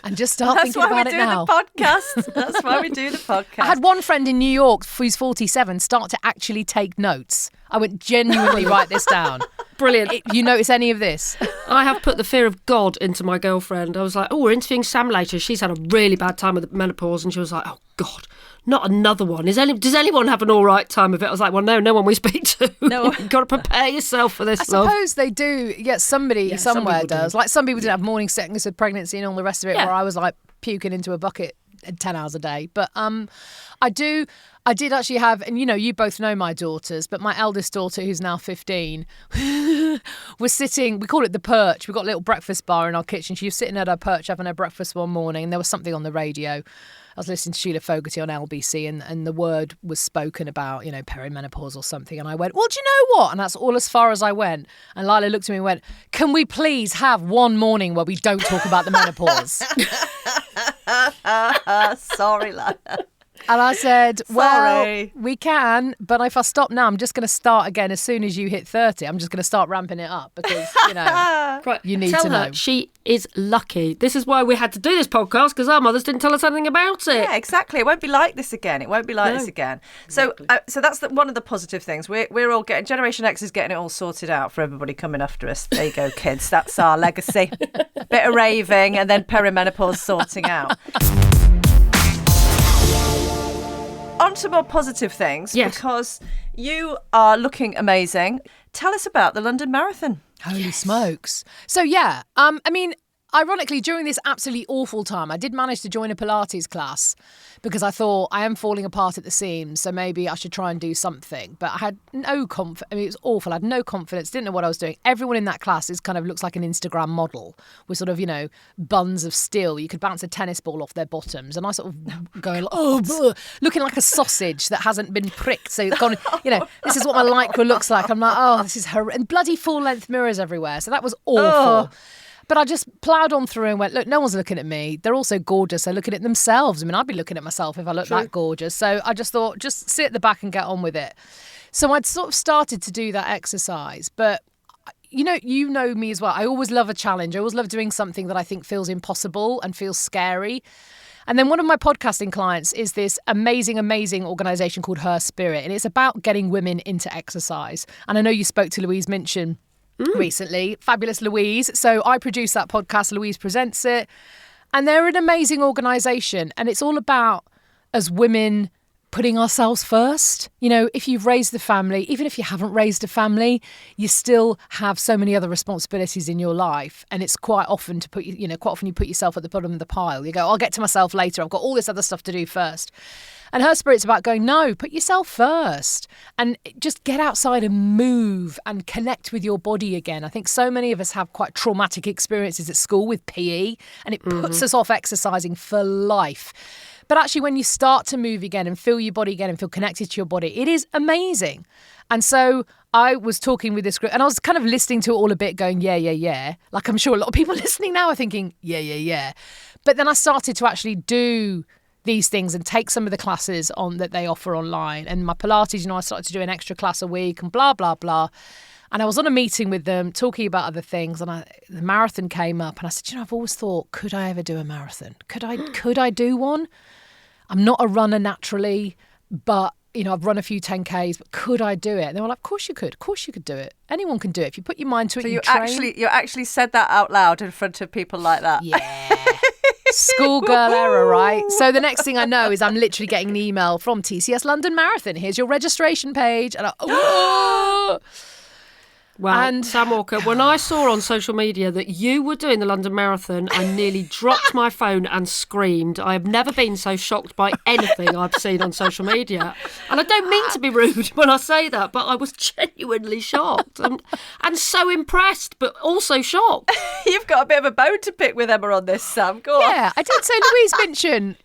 And just start thinking about it now. That's why we do the podcast. I had one friend in New York who's 47 start to actually take notes. I went, genuinely write this down. Brilliant. You notice any of this? I have put the fear of God into my girlfriend. I was like, we're interviewing Sam later. She's had a really bad time with menopause. And she was like, oh, God, not another one. Does anyone have an all right time of it? I was like, well, no one we speak to. No. You've got to prepare yourself for this, I love. suppose they do. Yeah, somebody somewhere does. Like some people didn't have morning sickness with pregnancy and all the rest of it, where I was like puking into a bucket 10 hours a day. But I did actually have, and you both know my daughters, but my eldest daughter, who's now 15, was sitting, we call it the perch. We've got a little breakfast bar in our kitchen. She was sitting at her perch having her breakfast one morning, and there was something on the radio. I was listening to Sheila Fogarty on LBC, and the word was spoken about, perimenopause or something. And I went, well, do you know what? And that's all as far as I went. And Lila looked at me and went, can we please have one morning where we don't talk about the menopause? Sorry, Lila. And I said, well, Sorry. we can, but if I stop now, I'm just going to start again as soon as you hit 30. I'm just going to start ramping it up because, Right. you need tell to her know. she is lucky. This is why we had to do this podcast, because our mothers didn't tell us anything about it. Yeah, exactly. It won't be like this again. So, so that's one of the positive things. We're all getting, Generation X is getting it all sorted out for everybody coming after us. There you go, kids. That's our legacy. Bit of raving and then perimenopause sorting out. On to more positive things, because you are looking amazing. Tell us about the London Marathon. Holy smokes. So, yeah, I mean, ironically, during this absolutely awful time, I did manage to join a Pilates class because I thought I am falling apart at the seams, so maybe I should try and do something. But I had no confidence. I mean, it was awful. I had no confidence, didn't know what I was doing. Everyone in that class looks like an Instagram model with sort of, buns of steel. You could bounce a tennis ball off their bottoms. And I sort of going, looking like a sausage that hasn't been pricked. So it's gone, this is what my lycra looks like. I'm like, this is horrendous. And bloody full-length mirrors everywhere. So that was awful. But I just ploughed on through and went, look, no one's looking at me. They're all so gorgeous. They're looking at themselves. I mean, I'd be looking at myself if I looked that gorgeous. So I just thought, just sit at the back and get on with it. So I'd sort of started to do that exercise. But, you know me as well. I always love a challenge. I always love doing something that I think feels impossible and feels scary. And then one of my podcasting clients is this amazing, amazing organisation called Her Spirit. And it's about getting women into exercise. And I know you spoke to Louise Minchin recently. Fabulous Louise. So I produce that podcast. Louise presents it. And they're an amazing organisation. And it's all about, as women, putting ourselves first. If you've raised the family, even if you haven't raised a family, you still have so many other responsibilities in your life. And it's quite often you put yourself at the bottom of the pile. You go, I'll get to myself later. I've got all this other stuff to do first. And Her Spirit's about going, no, put yourself first and just get outside and move and connect with your body again. I think so many of us have quite traumatic experiences at school with PE, and it puts us off exercising for life. But actually, when you start to move again and feel your body again and feel connected to your body, it is amazing. And so I was talking with this group and I was kind of listening to it all a bit going, yeah. Like I'm sure a lot of people listening now are thinking, yeah. But then I started to actually do these things and take some of the classes on that they offer online. And my Pilates, I started to do an extra class a week and blah, blah, blah. And I was on a meeting with them talking about other things and the marathon came up and I said, I've always thought, could I ever do a marathon? Could I do one? I'm not a runner naturally, but I've run a few 10Ks, but could I do it? And they were like, of course you could. Of course you could do it. Anyone can do it. If you put your mind to it, you train. You actually said that out loud in front of people like that. Yeah. Schoolgirl error, right? So the next thing I know is I'm literally getting an email from TCS London Marathon. Here's your registration page. And Well, and Sam Walker, when I saw on social media that you were doing the London Marathon, I nearly dropped my phone and screamed. I have never been so shocked by anything I've seen on social media. And I don't mean to be rude when I say that, but I was genuinely shocked and so impressed, but also shocked. You've got a bit of a bone to pick with Emma on this, Sam. Go on. Yeah, I did say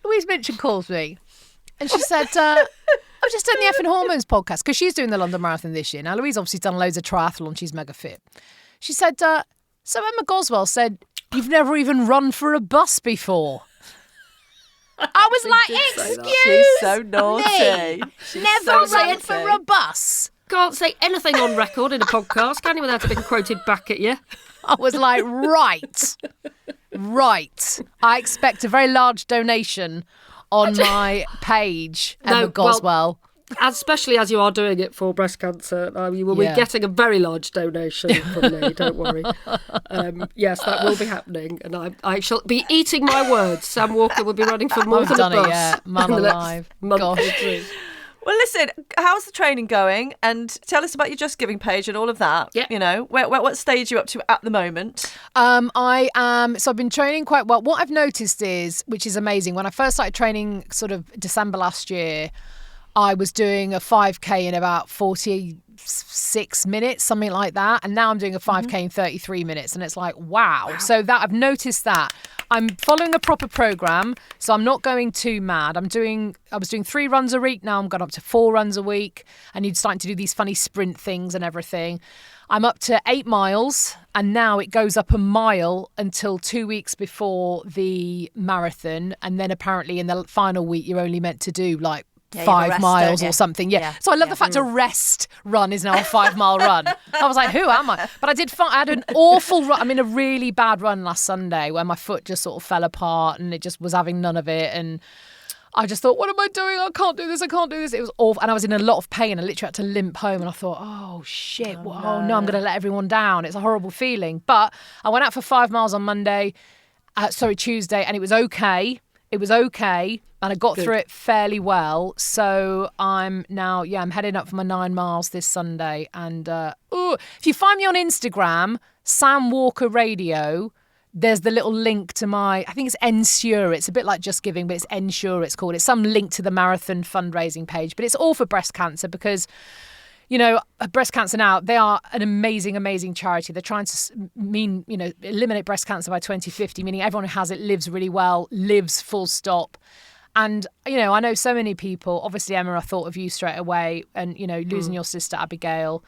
Louise Minchin calls me. And she said, I've just done the Effin Hormones podcast because she's doing the London Marathon this year. Now, Louise obviously done loads of triathlon. She's mega fit. She said, so Emma Goswell said, you've never even run for a bus before. I was like, excuse She's so naughty. me. Never run for a bus. Can't say anything on record in a podcast, can you, without it being quoted back at you? I was like, right. I expect a very large donation on my page, Emma Goswell. Well, especially as you are doing it for breast cancer, you will be getting a very large donation from me, don't worry. Yes, that will be happening, and I shall be eating my words. Sam Walker will be running for more than a bus. Yeah, man alive. Gosh. Well, listen, how's the training going? And tell us about your Just Giving page and all of that. Yeah. What stage are you up to at the moment? So I've been training quite well. What I've noticed is, which is amazing, when I first started training sort of December last year, I was doing a 5K in about 46 minutes, something like that. And now I'm doing a 5K in 33 minutes. And it's like, wow. So that I've noticed that. I'm following a proper program, so I'm not going too mad. I was doing 3 runs a week. Now I'm going up to 4 runs a week, and you're starting to do these funny sprint things and everything. I'm up to 8 miles, and now it goes up a mile until 2 weeks before the marathon. And then apparently in the final week, you're only meant to do like 5 miles or something. Yeah. So I love the fact a rest run is now a 5 mile run. I was like, who am I? But I had an awful run. A really bad run last Sunday where my foot just sort of fell apart and it just was having none of it. And I just thought, what am I doing? I can't do this. It was awful. And I was in a lot of pain. I literally had to limp home and I thought, oh shit. No, I'm going to let everyone down. It's a horrible feeling. But I went out for 5 miles on Tuesday, and it was okay. And I got through it fairly well. So I'm now, I'm heading up for my 9 miles this Sunday. And if you find me on Instagram, Sam Walker Radio, there's the little link to my, I think it's Ensure. It's a bit like Just Giving, but it's Ensure it's called. It's some link to the marathon fundraising page. But it's all for breast cancer because, Breast Cancer Now, they are an amazing, amazing charity. They're trying to eliminate breast cancer by 2050, meaning everyone who has it lives really well, lives full stop. And, I know so many people, obviously, Emma, I thought of you straight away and, losing your sister, Abigail.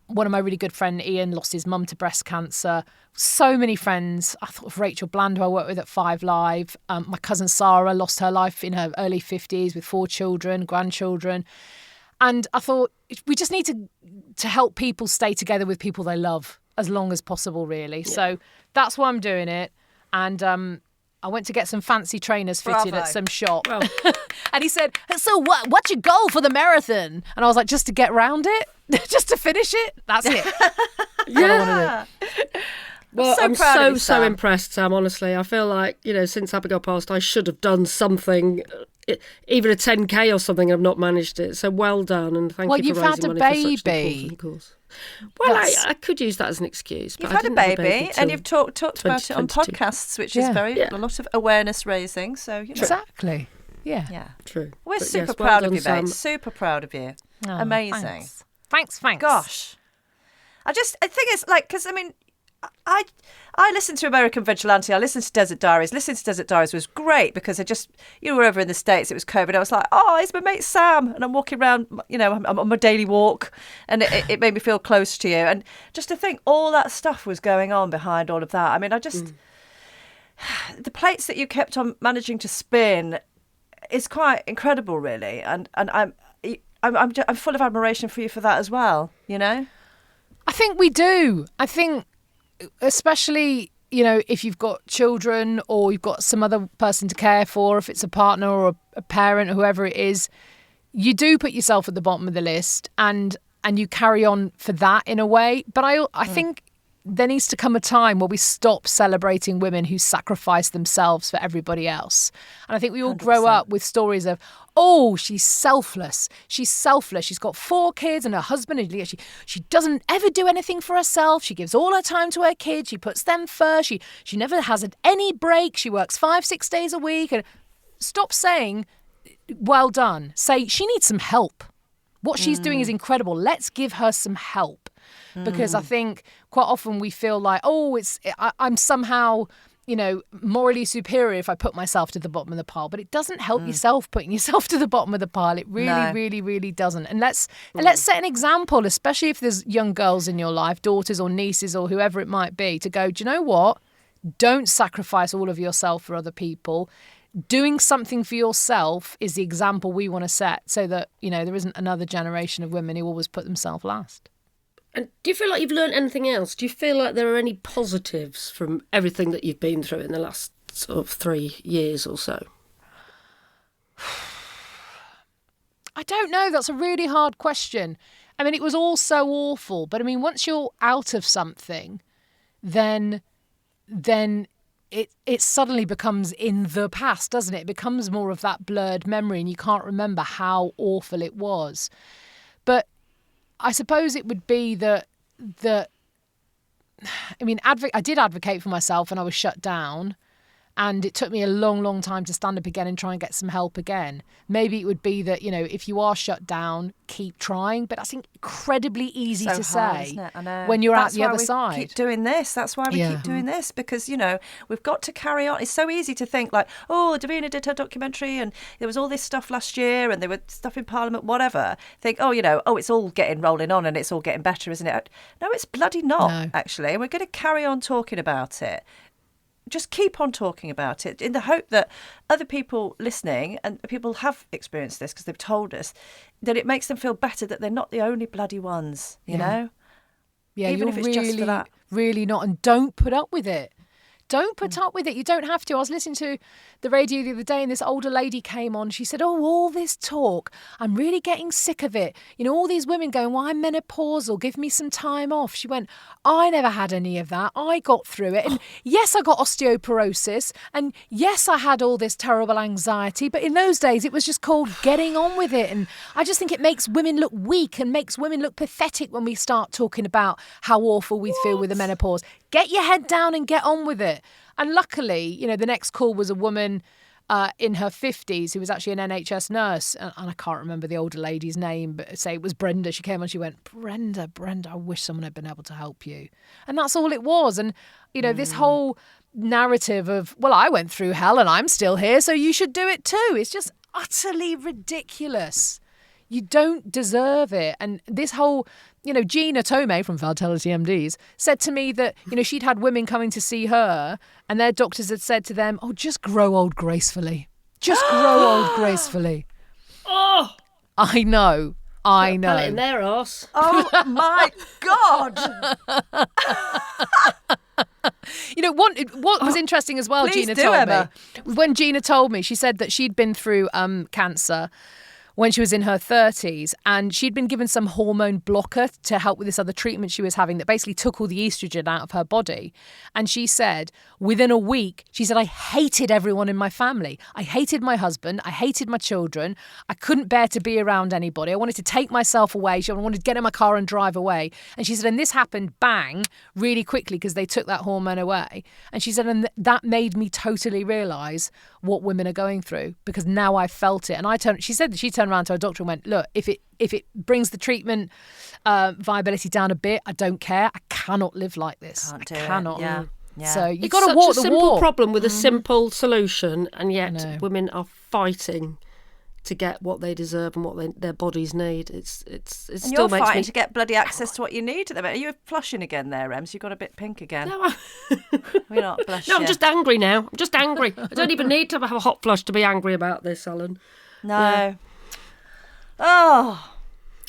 One of my really good friends, Ian, lost his mum to breast cancer. So many friends. I thought of Rachel Bland, who I work with at 5 Live. My cousin Sarah lost her life in her early 50s with 4 children, grandchildren. And I thought we just need to help people stay together with people they love as long as possible, really. Yeah. So that's why I'm doing it. And I went to get some fancy trainers fitted at some shop. Well. And he said, so what's your goal for the marathon? And I was like, just to get round it, just to finish it. That's it. Yeah. Well, I'm so impressed, Sam, honestly. I feel like, since Abigail passed, I should have done something, even a 10K or something, and I've not managed it. So well done, and thank you for raising money for such an important cause. Well, I could use that as an excuse. But you've had a baby and you've talked about it on podcasts, which is a lot of awareness raising. So Exactly. Yeah. True. We're super proud of you, babe. Super proud of you. Amazing. Thanks. Gosh. I think it's like, because I listened to American Vigilante. I listened to Desert Diaries. Listening to Desert Diaries was great because you were over in the States. It was COVID. I was like, oh, it's my mate Sam, and I'm walking around. I'm on my daily walk, and it made me feel close to you. And just to think all that stuff was going on behind all of that. I mean, the plates that you kept on managing to spin is quite incredible, really. And I'm full of admiration for you for that as well. I think we do. I think, especially, if you've got children or you've got some other person to care for, if it's a partner or a parent or whoever it is, you do put yourself at the bottom of the list and you carry on for that in a way. But I think there needs to come a time where we stop celebrating women who sacrifice themselves for everybody else. And I think we all 100%. Grow up with stories of, oh, she's selfless. She's selfless. She's got 4 kids and her husband. And she doesn't ever do anything for herself. She gives all her time to her kids. She puts them first. She never has any break. She works 5-6 days a week. And stop saying, well done. Say, she needs some help. What she's doing is incredible. Let's give her some help. Because I think quite often we feel like, I'm somehow, morally superior if I put myself to the bottom of the pile. But it doesn't help yourself putting yourself to the bottom of the pile. It really, really, really doesn't. And let's set an example, especially if there's young girls in your life, daughters or nieces or whoever it might be, to go, do you know what? Don't sacrifice all of yourself for other people. Doing something for yourself is the example we want to set so that, there isn't another generation of women who always put themselves last. And do you feel like you've learned anything else? Do you feel like there are any positives from everything that you've been through in the last sort of 3 years or so? I don't know. That's a really hard question. I mean, it was all so awful. But I mean, once you're out of something, then it suddenly becomes in the past, doesn't it? It becomes more of that blurred memory and you can't remember how awful it was. But I suppose it would be that I did advocate for myself and I was shut down, and it took me a long, long time to stand up again and try and get some help again. Maybe it would be that, if you are shut down, keep trying. But that's incredibly easy to say, isn't it? I know. When you're out the other side. Keep doing this. That's why we keep doing this, because, we've got to carry on. It's so easy to think like, oh, Davina did her documentary and there was all this stuff last year and there was stuff in Parliament, whatever. Think, it's all rolling on and it's all getting better, isn't it? No, it's bloody not, actually. And we're going to carry on talking about it. Just keep on talking about it in the hope that other people listening, and people have experienced this because they've told us, that it makes them feel better that they're not the only bloody ones, you know? Yeah, even if it's just for that. Really not. And don't put up with it. Don't put up with it. You don't have to. I was listening to the radio the other day and this older lady came on. She said, all this talk, I'm really getting sick of it. All these women going, well, I'm menopausal, give me some time off. She went, I never had any of that. I got through it. And yes, I got osteoporosis. And yes, I had all this terrible anxiety. But in those days, it was just called getting on with it. And I just think it makes women look weak and makes women look pathetic when we start talking about how awful we feel with the menopause. Get your head down and get on with it. And luckily, the next call was a woman in her 50s who was actually an NHS nurse. And I can't remember the older lady's name, but say it was Brenda. She came on, she went, Brenda, I wish someone had been able to help you. And that's all it was. And, this whole narrative of, well, I went through hell and I'm still here, so you should do it too. It's just utterly ridiculous. You don't deserve it. And this whole, Gina Tomei from Vitality MDs said to me that, she'd had women coming to see her and their doctors had said to them, just grow old gracefully. Just grow old gracefully. Oh! I know. I know. In their arse. Oh, my God. What was interesting as well, Gina told me. When Gina told me, she said that she'd been through cancer when she was in her 30s, and she'd been given some hormone blocker to help with this other treatment she was having that basically took all the estrogen out of her body. And she said, within a week, she said, I hated everyone in my family. I hated my husband. I hated my children. I couldn't bear to be around anybody. I wanted to take myself away. I wanted to get in my car and drive away. And she said, and this happened, bang, really quickly because they took that hormone away. And she said, and that made me totally realise what women are going through, because now I felt it. And she said that she turned around to her doctor and went, look, if it brings the treatment viability down a bit, I don't care. I cannot live like this. Can't do I cannot. it. Yeah. Yeah. So you've It's got to such walk a the simple walk. problem with a simple solution, and know. yet women are fighting to get what they deserve and what their bodies need. It And still you're makes fighting me. to get bloody access to what you need at the minute. Are you flushing again there, Ems? You got a bit pink again. No, We're not blushing. no, I'm just angry now. I'm just angry. I don't even need to have a hot flush to be angry about this, Helen. No. Yeah. Oh,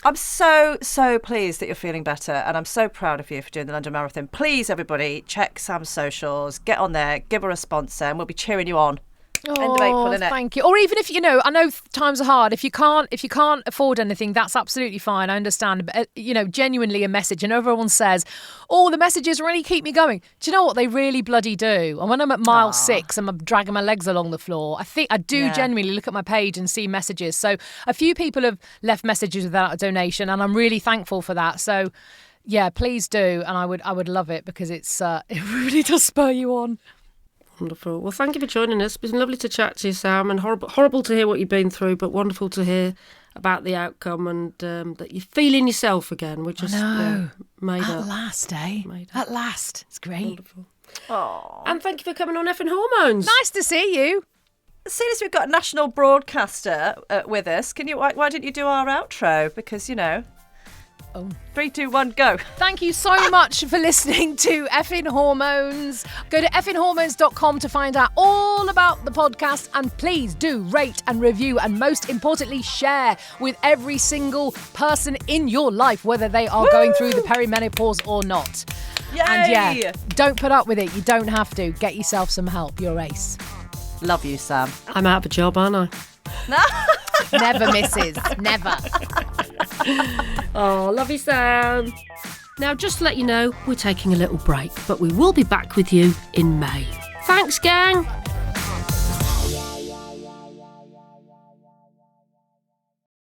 I'm so pleased that you're feeling better, and I'm so proud of you for doing the London Marathon. Please, everybody, check Sam's socials, get on there, give her a sponsor, and we'll be cheering you on. End of April, innit? Thank you. Or even if, I know times are hard. If you can't afford anything, that's absolutely fine. I understand. But, genuinely a message. And everyone says, oh, the messages really keep me going. Do you know what? They really bloody do. And when I'm at mile 6 and I'm dragging my legs along the floor, I do genuinely look at my page and see messages. So a few people have left messages without a donation, and I'm really thankful for that. So, yeah, please do. And I would love it, because it really does spur you on. Wonderful. Well, thank you for joining us. It's been lovely to chat to you, Sam, and horrible to hear what you've been through, but wonderful to hear about the outcome, and that you're feeling yourself again, which is made At up. last, eh? At last. It's great. Wonderful. Oh. And thank you for coming on Effin Hormones. Nice to see you. As soon as we've got a national broadcaster with us, why didn't you do our outro? Because, 3, 2, 1, go. Thank you so much for listening to Effin Hormones. Go to effinhormones.com to find out all about the podcast, and please do rate and review, and most importantly, share with every single person in your life, whether they are going through the perimenopause or not. Yay! And don't put up with it. You don't have to. Get yourself some help. You're ace. Love you, Sam. I'm out of a job, aren't I? Never misses. Never. Oh, love you, Sam. Now, just to let you know, we're taking a little break, but we will be back with you in May. Thanks, gang.